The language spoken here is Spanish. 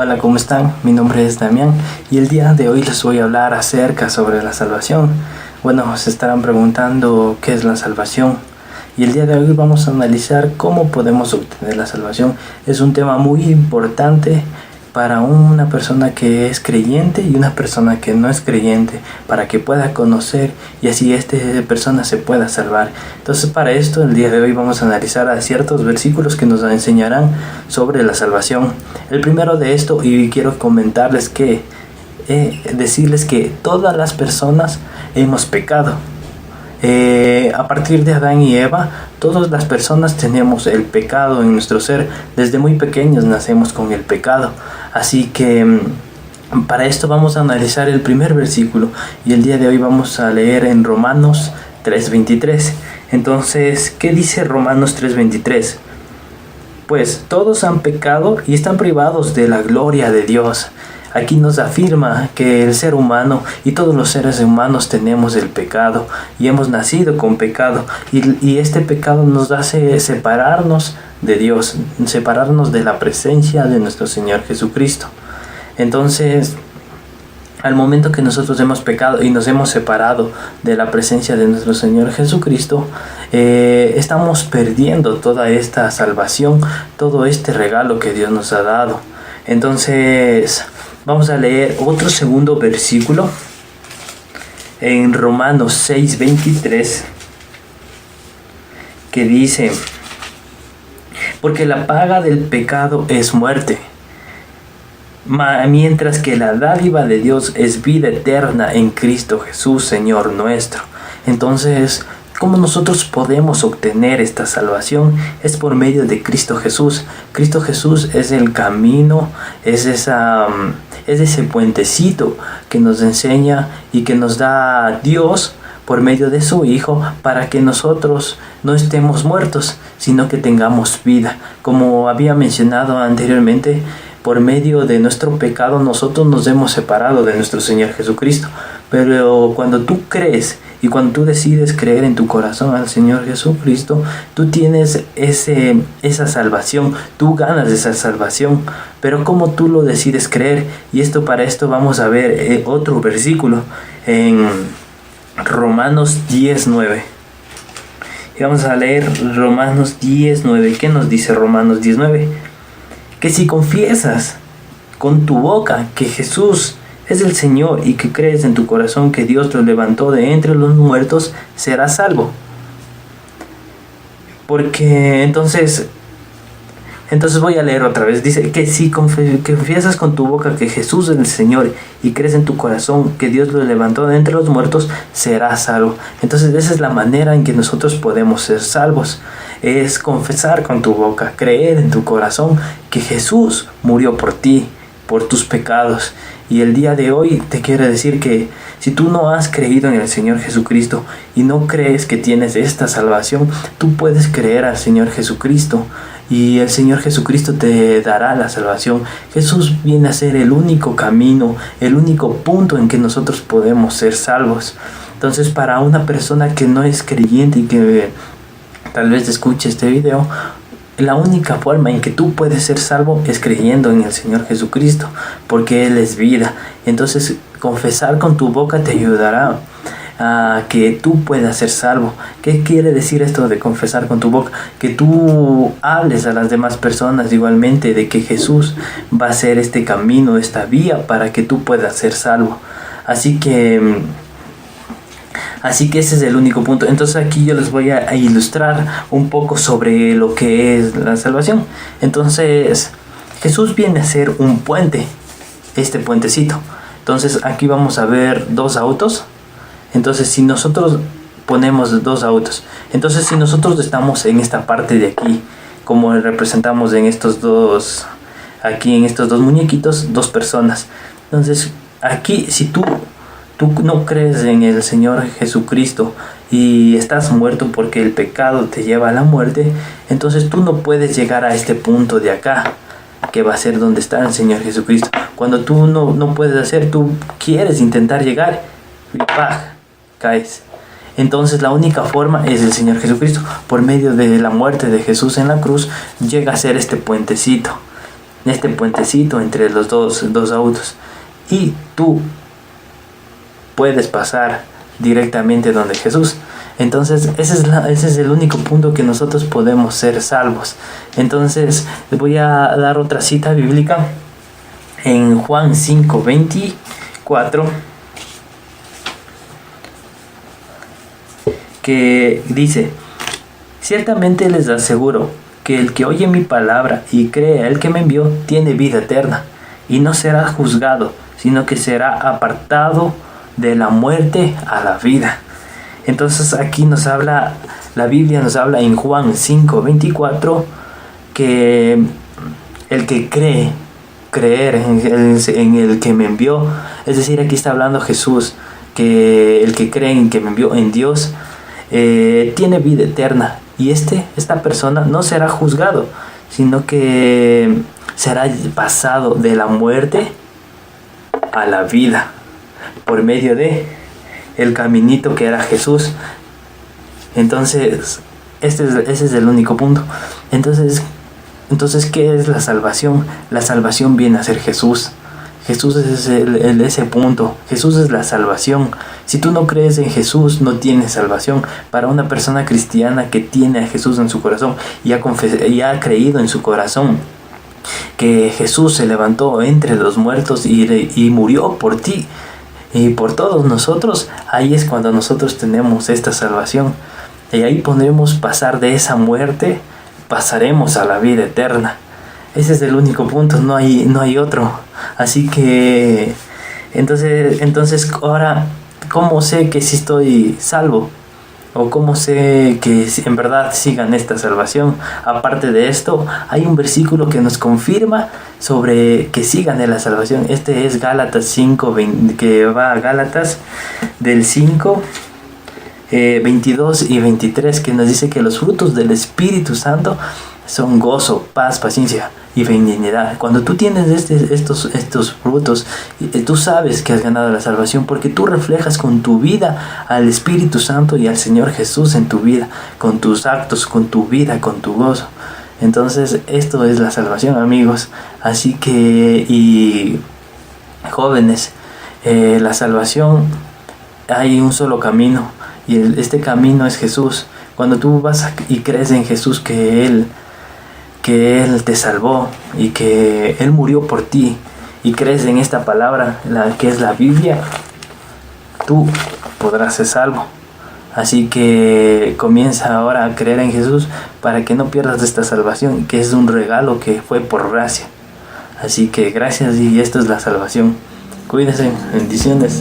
Hola, ¿cómo están? Mi nombre es Damián y el día de hoy les voy a hablar acerca sobre la salvación. Bueno, se estarán preguntando qué es la salvación y el día de hoy vamos a analizar cómo podemos obtener la salvación. Es un tema muy importante para una persona que es creyente y una persona que no es creyente, para que pueda conocer y así esta persona se pueda salvar. Entonces, para esto el día de hoy vamos a analizar a ciertos versículos que nos enseñarán sobre la salvación. El primero de esto, y quiero comentarles que decirles que todas las personas hemos pecado. A partir de Adán y Eva, todas las personas tenemos el pecado en nuestro ser. Desde muy pequeños nacemos con el pecado. Así que para esto vamos a analizar el primer versículo y el día de hoy vamos a leer en Romanos 3:23. Entonces, ¿qué dice Romanos 3:23? Pues todos han pecado y están privados de la gloria de Dios. Aquí nos afirma que el ser humano y todos los seres humanos tenemos el pecado y hemos nacido con pecado y este pecado nos hace separarnos de Dios, separarnos de la presencia de nuestro Señor Jesucristo. Entonces, al momento que nosotros hemos pecado y nos hemos separado de la presencia de nuestro Señor Jesucristo, estamos perdiendo toda esta salvación, todo este regalo que Dios nos ha dado. Entonces, vamos a leer otro segundo versículo en Romanos 6:23, que dice: porque la paga del pecado es muerte, mientras que la dádiva de Dios es vida eterna en Cristo Jesús, Señor nuestro. Entonces, ¿cómo nosotros podemos obtener esta salvación? Es por medio de Cristo Jesús. Cristo Jesús es el camino, es ese puentecito que nos enseña y que nos da Dios por medio de su Hijo, para que nosotros no estemos muertos, sino que tengamos vida. Como había mencionado anteriormente, por medio de nuestro pecado nosotros nos hemos separado de nuestro Señor Jesucristo. Pero cuando tú crees y cuando tú decides creer en tu corazón al Señor Jesucristo, tú tienes esa salvación, tú ganas esa salvación. Pero ¿cómo tú lo decides creer? Y para esto vamos a ver otro versículo en Romanos 10:9. Y vamos a leer Romanos 10:9. ¿Qué nos dice Romanos 10:9? Que si confiesas con tu boca que Jesús es el Señor y que crees en tu corazón que Dios lo levantó de entre los muertos, serás salvo. Porque entonces voy a leer otra vez. Dice que si confiesas con tu boca que Jesús es el Señor y crees en tu corazón que Dios lo levantó de entre los muertos, serás salvo. Entonces esa es la manera en que nosotros podemos ser salvos. Es confesar con tu boca, creer en tu corazón que Jesús murió por ti, por tus pecados. Y el día de hoy te quiero decir que si tú no has creído en el Señor Jesucristo y no crees que tienes esta salvación, tú puedes creer al Señor Jesucristo y el Señor Jesucristo te dará la salvación. Jesús viene a ser el único camino, el único punto en que nosotros podemos ser salvos. Entonces, para una persona que no es creyente y que tal vez escuche este video, la única forma en que tú puedes ser salvo es creyendo en el Señor Jesucristo, porque Él es vida. Entonces, confesar con tu boca te ayudará a que tú puedas ser salvo. ¿Qué quiere decir esto de confesar con tu boca? Que tú hables a las demás personas igualmente de que Jesús va a ser este camino, esta vía para que tú puedas ser salvo. Así que ese es el único punto. Entonces aquí yo les voy a ilustrar un poco sobre lo que es la salvación. Entonces Jesús viene a ser un puente, este puentecito. Entonces aquí vamos a ver dos autos. Entonces si nosotros ponemos dos autos, entonces si nosotros estamos en esta parte de aquí, como representamos en estos dos, aquí en estos dos muñequitos, dos personas. Entonces aquí si tú no crees en el Señor Jesucristo y estás muerto porque el pecado te lleva a la muerte, entonces tú no puedes llegar a este punto de acá, que va a ser donde está el Señor Jesucristo. Cuando tú no puedes hacer, tú quieres intentar llegar y ¡pah!, caes. Entonces la única forma es el Señor Jesucristo. Por medio de la muerte de Jesús en la cruz llega a ser este puentecito. en este puentecito entre los dos autos, y tú puedes pasar directamente donde Jesús. Entonces ese es el único punto que nosotros podemos ser salvos. Entonces les voy a dar otra cita bíblica en Juan 5:24, que dice: ciertamente les aseguro que el que oye mi palabra y cree al que me envió tiene vida eterna, y no será juzgado, sino que será apartado de la muerte a la vida. Entonces aquí la Biblia nos habla en Juan 5:24 que el que creer en el que me envió, es decir, aquí está hablando Jesús, que el que cree en que me envió, en Dios, tiene vida eterna, y esta persona no será juzgado, sino que será pasado de la muerte a la vida por medio de el caminito que era Jesús. Entonces ese es el único punto. Entonces, ¿qué es la salvación? La salvación viene a ser Jesús. Jesús es ese punto. Jesús es la salvación. Si tú no crees en Jesús, no tienes salvación. Para una persona cristiana que tiene a Jesús en su corazón y ha creído en su corazón que Jesús se levantó entre los muertos y murió por ti y por todos nosotros, ahí es cuando nosotros tenemos esta salvación. Y ahí podremos pasar de esa muerte, pasaremos a la vida eterna. Ese es el único punto, no hay otro. Así que entonces ahora, ¿cómo sé que sí estoy salvo? ¿O cómo sé que en verdad sigan esta salvación? Aparte de esto, hay un versículo que nos confirma sobre que sigan en la salvación. Este es Gálatas 5, que va a Gálatas del 5, 22 y 23, que nos dice que los frutos del Espíritu Santo son gozo, paz, paciencia y benignidad. Cuando tú tienes estos frutos, tú sabes que has ganado la salvación, porque tú reflejas con tu vida al Espíritu Santo y al Señor Jesús en tu vida, con tus actos, con tu vida, con tu gozo. Entonces esto es la salvación, amigos. Así que, y jóvenes, la salvación, hay un solo camino, y este camino es Jesús. Cuando tú vas y crees en Jesús, que Él te salvó y que Él murió por ti, y crees en esta palabra, que es la Biblia, tú podrás ser salvo. Así que comienza ahora a creer en Jesús para que no pierdas esta salvación, que es un regalo que fue por gracia. Así que gracias, y esto es la salvación. Cuídense, bendiciones.